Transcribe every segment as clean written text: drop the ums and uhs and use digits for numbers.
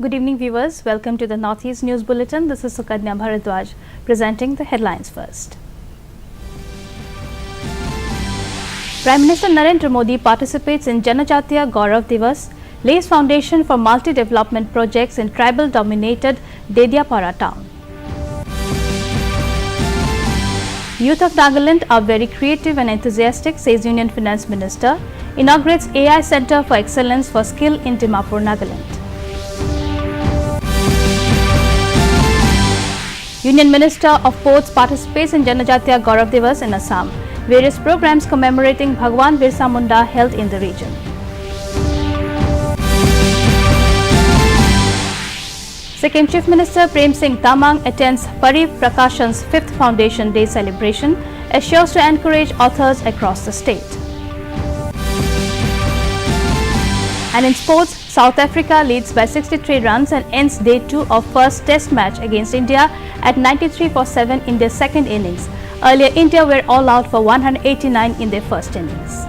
Good evening, viewers. Welcome to the Northeast News Bulletin. This is Sukadnya Bharadwaj presenting the headlines first. Prime Minister Narendra Modi participates in Janajatiya Gaurav Divas, lays foundation for multi-development projects in tribal-dominated Dediapara town. Youth of Nagaland are very creative and enthusiastic, says Union Finance Minister. Inaugurates AI Center for Excellence for Skill in Dimapur, Nagaland. Union Minister of Ports participates in Janajatiya Gaurav Divas in Assam. Various programs commemorating Bhagwan Birsa Munda held in the region. Sikkim Chief Minister Prem Singh Tamang attends Pari Prakashan's 5th Foundation Day celebration, assures to encourage authors across the state. And in sports, South Africa leads by 63 runs and ends day 2 of first test match against India at 93 for 7 in their second innings. Earlier, India were all out for 189 in their first innings.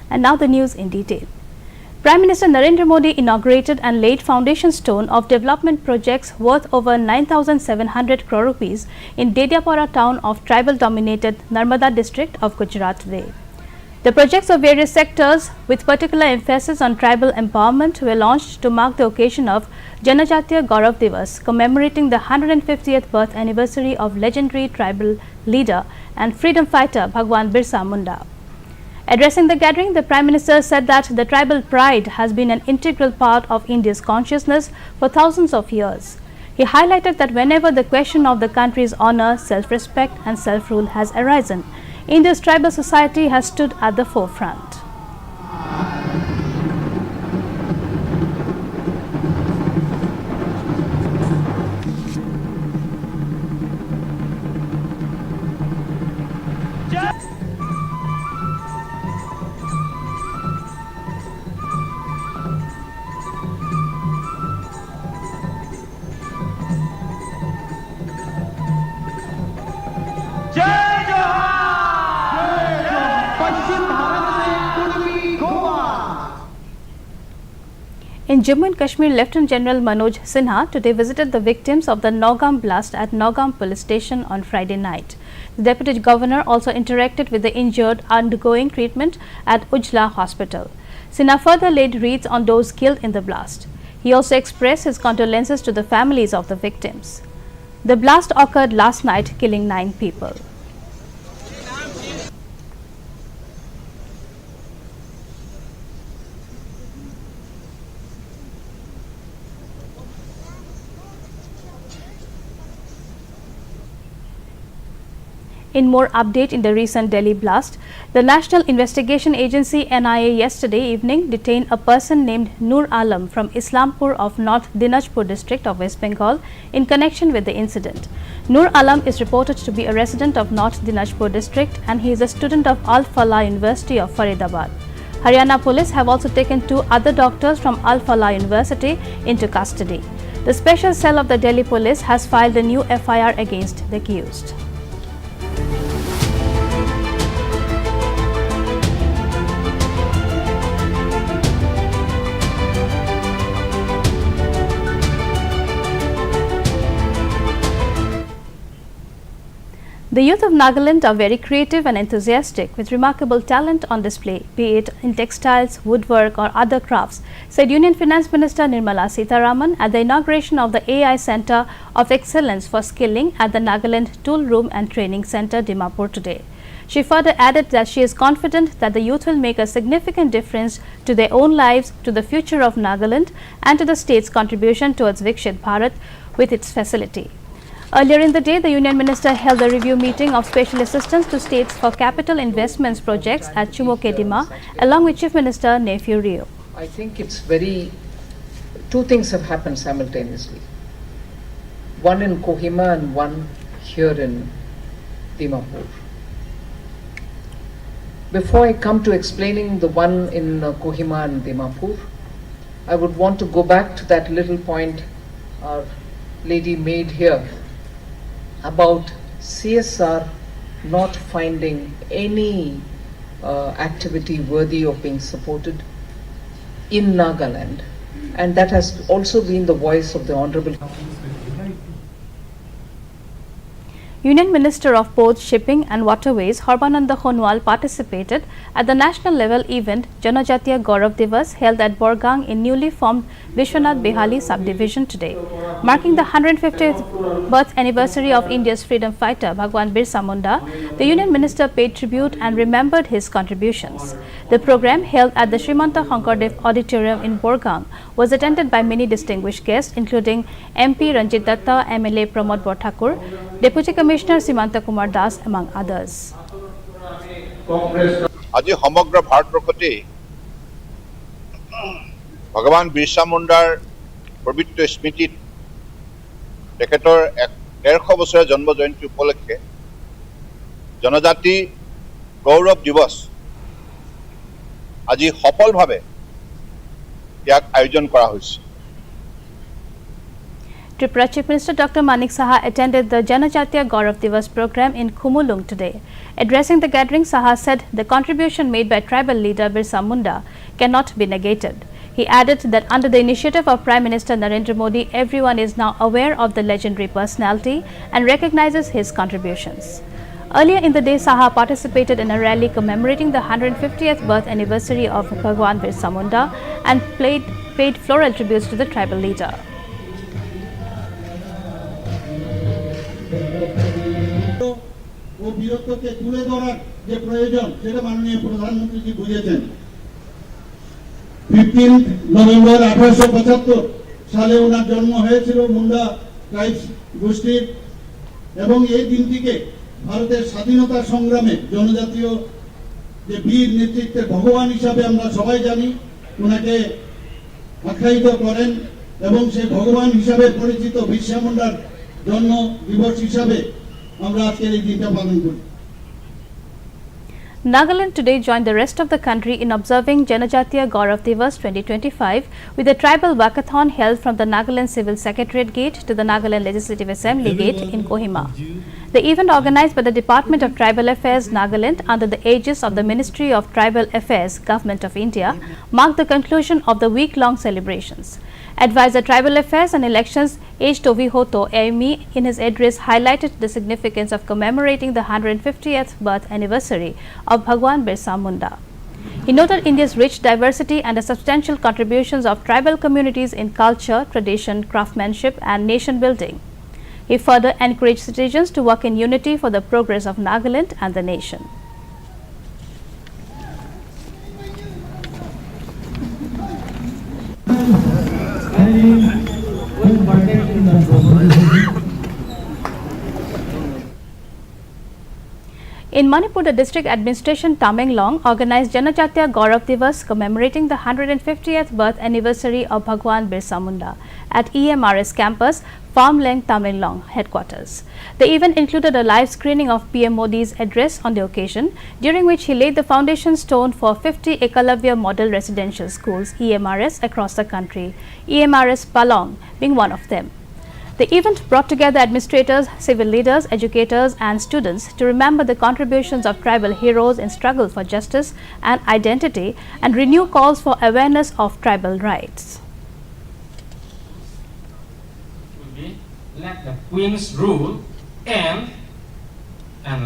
And now the news in detail. Prime Minister Narendra Modi inaugurated and laid foundation stone of development projects worth over 9,700 crore rupees in Dediapara town of tribal-dominated Narmada district of Gujarat today. The projects of various sectors with particular emphasis on tribal empowerment were launched to mark the occasion of Janajatiya Gaurav Divas, commemorating the 150th birth anniversary of legendary tribal leader and freedom fighter Bhagwan Birsa Munda. Addressing the gathering, the Prime Minister said that the tribal pride has been an integral part of India's consciousness for thousands of years. He highlighted that whenever the question of the country's honor, self-respect and self-rule has arisen, India's tribal society has stood at the forefront. In Jammu and Kashmir, Lieutenant General Manoj Sinha today visited the victims of the Naugam blast at Naugam police station on Friday night. The Deputy Governor also interacted with the injured undergoing treatment at Ujla Hospital. Sinha further laid wreaths on those killed in the blast. He also expressed his condolences to the families of the victims. The blast occurred last night, killing 9 people. In more update in the recent Delhi blast, the National Investigation Agency NIA yesterday evening detained a person named Noor Alam from Islampur of North Dinajpur district of West Bengal in connection with the incident. Noor Alam is reported to be a resident of North Dinajpur district and he is a student of Al Falah University of Faridabad. Haryana police have also taken 2 other doctors from Al Falah University into custody. The special cell of the Delhi police has filed a new FIR against the accused. The youth of Nagaland are very creative and enthusiastic with remarkable talent on display, be it in textiles, woodwork or other crafts, said Union Finance Minister Nirmala Sitharaman at the inauguration of the AI Center of Excellence for Skilling at the Nagaland Tool Room and Training Center, Dimapur today. She further added that she is confident that the youth will make a significant difference to their own lives, to the future of Nagaland and to the state's contribution towards Vikshit Bharat with its facility. Earlier in the day, the Union Minister held a review meeting of special assistance to states for capital investments projects at Chumokedima, along with Chief Minister Nephew Rio. I think it's two things have happened simultaneously. One in Kohima and one here in Dimapur. Before I come to explaining the one in Kohima and Dimapur, I would want to go back to that little point our lady made here about CSR not finding any activity worthy of being supported in Nagaland and that has also been the voice of the Honorable Union Minister of Port, Shipping and Waterways Sarbananda Sonowal participated at the national level event Janajatiya Gaurav Divas held at Borgang in newly formed Vishwanath Behali subdivision today. Marking the 150th birth anniversary of India's freedom fighter Bhagwan Birsa Munda, the Union Minister paid tribute and remembered his contributions. The program, held at the Srimanta Shankardev Auditorium in Borgang, was attended by many distinguished guests including MP Ranjit Datta, MLA Pramod Borthakur, Deputy Commissioner Simanta Kumar Das, among others. আজি সমগ্ৰ ভাৰতবৰ্ষতে ভগৱান বিৰছা মুণ্ডাৰ পবিত্ৰ স্মৃতিত তেখেতৰ 150 বছৰীয়া জন্ম জয়ন্তী উপলক্ষে জনজাতি গৌৰৱ দিৱস আজি সফলভাৱে ইয়াক আয়োজন কৰা হৈছে। Tripura Chief Minister Dr. Manik Saha attended the Janajatiya Gaurav Divas program in Khumulung today. Addressing the gathering, Saha said the contribution made by tribal leader Birsa Munda cannot be negated. He added that under the initiative of Prime Minister Narendra Modi, everyone is now aware of the legendary personality and recognizes his contributions. Earlier in the day, Saha participated in a rally commemorating the 150th birth anniversary of Bhagwan Birsa Munda and paid floral tributes to the tribal leader. ও বীরত্বকে তুলে ধরার যে প্রয়োজন সেটা মাননীয় প্রধানমন্ত্রী বুঝেছেন। 15 November 1875 সালে ওনার জন্ম হয়েছিল মুন্ডা ট্রাইবস গোষ্ঠীর, এবং এই দিনটিকে ভারতের স্বাধীনতা সংগ্রামে জনজাতীয় যে বীর নেতৃত্বের ভগবান হিসাবে আমরা সবাই জানি, ওনাকে আখ্যায়িত করেন এবং সেই ভগবান হিসাবে পরিচিত বিরসা মুন্ডার জন্ম দিবস হিসাবে আমরা আজকের এই দিনটা পালন করি। Nagaland today joined the rest of the country in observing Janajatiya Gaurav Divas 2025 with a tribal walkathon held from the Nagaland Civil Secretariat Gate to the Nagaland Legislative Assembly Gate in Kohima. The event, organized by the Department of Tribal Affairs, Nagaland, under the aegis of the Ministry of Tribal Affairs, Government of India, marked the conclusion of the week-long celebrations. Advisor Tribal Affairs and Elections H. Tovihoto Aimi, in his address, highlighted the significance of commemorating the 150th birth anniversary of Bhagwan Birsa Munda. He noted India's rich diversity and the substantial contributions of tribal communities in culture, tradition, craftsmanship and nation building. He further encouraged citizens to work in unity for the progress of Nagaland and the nation. In Manipur, the district administration Tamenglong organized Janajatiya Gaurav Divas commemorating the 150th birth anniversary of Bhagwan Birsa Munda at EMRS campus, Farmleng, Tamenglong headquarters. The event included a live screening of PM Modi's address on the occasion, during which he laid the foundation stone for 50 Ekalavya Model Residential Schools (EMRS) across the country, EMRS Palong being one of them. The event brought together administrators, civil leaders, educators and students to remember the contributions of tribal heroes in struggle for justice and identity and renew calls for awareness of tribal rights. Let the queens rule and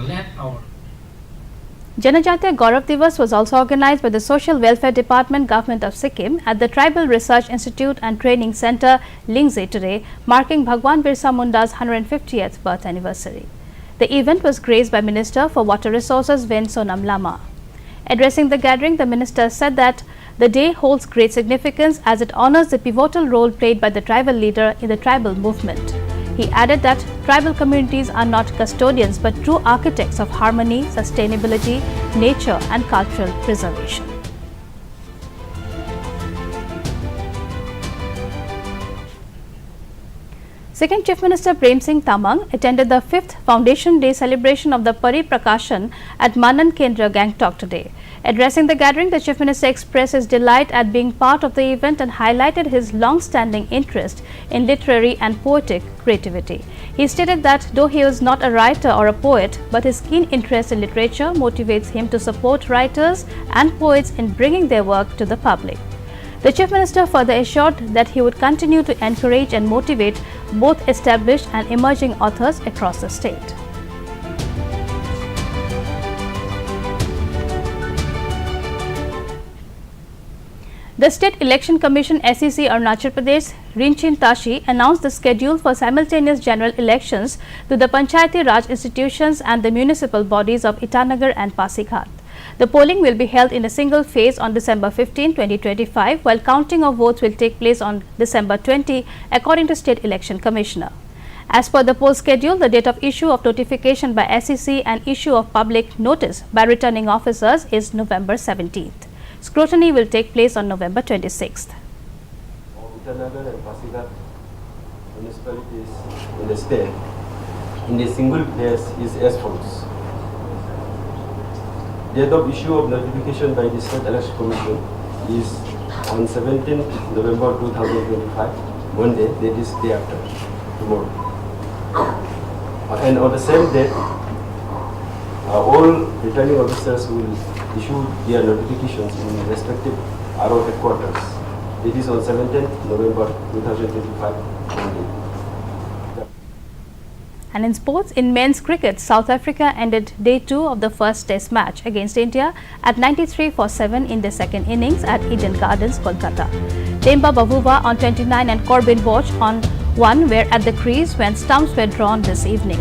let our Janajatiya Gaurav Divas was also organized by the Social Welfare Department, Government of Sikkim at the Tribal Research Institute and Training Center, Lingze today, marking Bhagwan Birsa Munda's 150th birth anniversary. The event was graced by Minister for Water Resources Ven Sonam Lama. Addressing the gathering, the minister said that the day holds great significance as it honors the pivotal role played by the tribal leader in the tribal movement. He added that tribal communities are not custodians but true architects of harmony, sustainability, nature and cultural preservation. Sikkim Chief Minister Prem Singh Tamang attended the 5th Foundation Day celebration of the Pari Prakashan at Manan Kendra, Gangtok today. Addressing the gathering, the Chief Minister expressed his delight at being part of the event and highlighted his long-standing interest in literary and poetic creativity. He stated that though he was not a writer or a poet, but his keen interest in literature motivates him to support writers and poets in bringing their work to the public. The Chief Minister further assured that he would continue to encourage and motivate both established and emerging authors across the state. The State Election Commission SEC Arunachal Pradesh Rinchin Tashi announced the schedule for simultaneous general elections to the Panchayati Raj institutions and the municipal bodies of Itanagar and Pasighat. The polling will be held in a single phase on December 15, 2025, while counting of votes will take place on December 20, according to State Election Commissioner. As per the poll schedule, the date of issue of notification by SEC and issue of public notice by returning officers is November 17th. Scrutiny will take place on November 26th. Itanagar and Pasighat municipalities in the state in a single place is as follows. Date of issue of notification by the State Election Commission is on 17th November 2025, Monday, that is day after, tomorrow. And on the same date, all returning officers will issue their notifications in respective RO headquarters. It is on 17th November 2025, Monday. And in sports, in men's cricket, South Africa ended day 2 of the first test match against India at 93 for 7 in the second innings at Eden Gardens, Kolkata. Temba Bavuva on 29 and Corbin Bosch on 1 were at the crease when stumps were drawn this evening.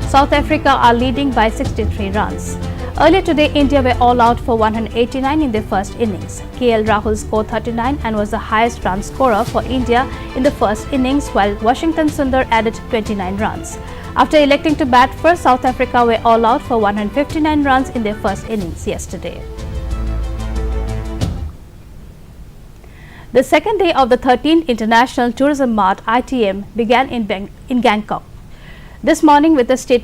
South Africa are leading by 63 runs. Earlier today, India were all out for 189 in their first innings. KL Rahul scored 39 and was the highest run scorer for India in the first innings, while Washington Sundar added 29 runs. After electing to bat first, South Africa were all out for 159 runs in their first innings yesterday. The second day of the 13th International Tourism Mart ITM began in Bangkok this morning with a state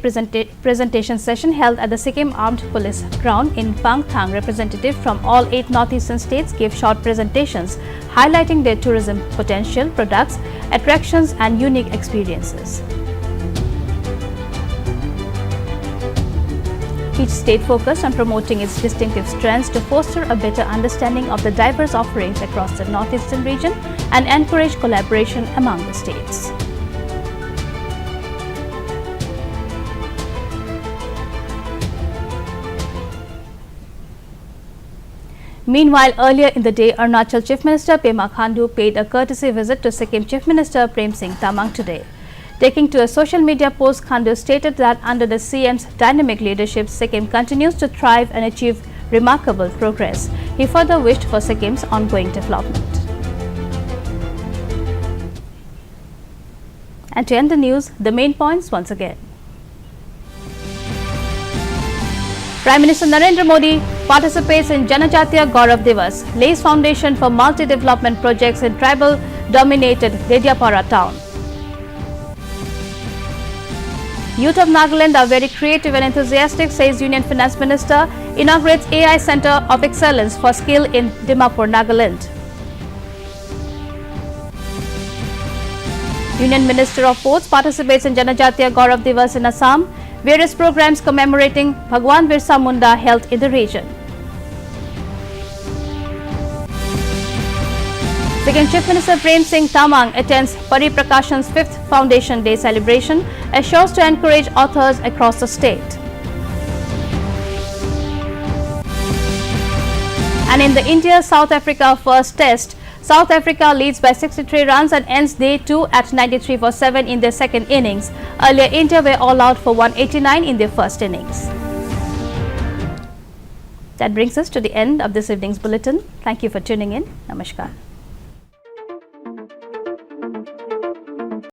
presentation session held at the Sikkim Armed Police Ground in Phang Thang. Representatives from all 8 northeastern states gave short presentations highlighting their tourism potential, products, attractions and unique experiences. Each state focused on promoting its distinctive strengths to foster a better understanding of the diverse offerings across the northeastern region and encourage collaboration among the states. Meanwhile, earlier in the day, Arunachal Chief Minister Pema Khandu paid a courtesy visit to Sikkim Chief Minister Prem Singh Tamang today. Taking to a social media post, Khandu stated that under the CM's dynamic leadership, Sikkim continues to thrive and achieve remarkable progress. He further wished for Sikkim's ongoing development. And to end the news, the main points once again. Prime Minister Narendra Modi participates in Janajatiya Gaurav Divas, lays foundation for multi-development projects in tribal-dominated Dediapara town. Youth of Nagaland are very creative and enthusiastic, says Union Finance Minister, inaugurates AI Centre of Excellence for Skill in Dimapur, Nagaland. Union Minister of Ports participates in Janajatiya Gaurav Divas in Assam. Various programs commemorating Bhagwan Birsa Munda held in the region. Sikkim Chief Minister Prem Singh Tamang attends Pari Prakashan's 5th Foundation Day celebration, assures to encourage authors across the state. And in the India-South Africa first test, South Africa leads by 63 runs and ends day 2 at 93 for 7 in their second innings. Earlier, India were all out for 189 in their first innings. That brings us to the end of this evening's bulletin. Thank you for tuning in. Namaskar.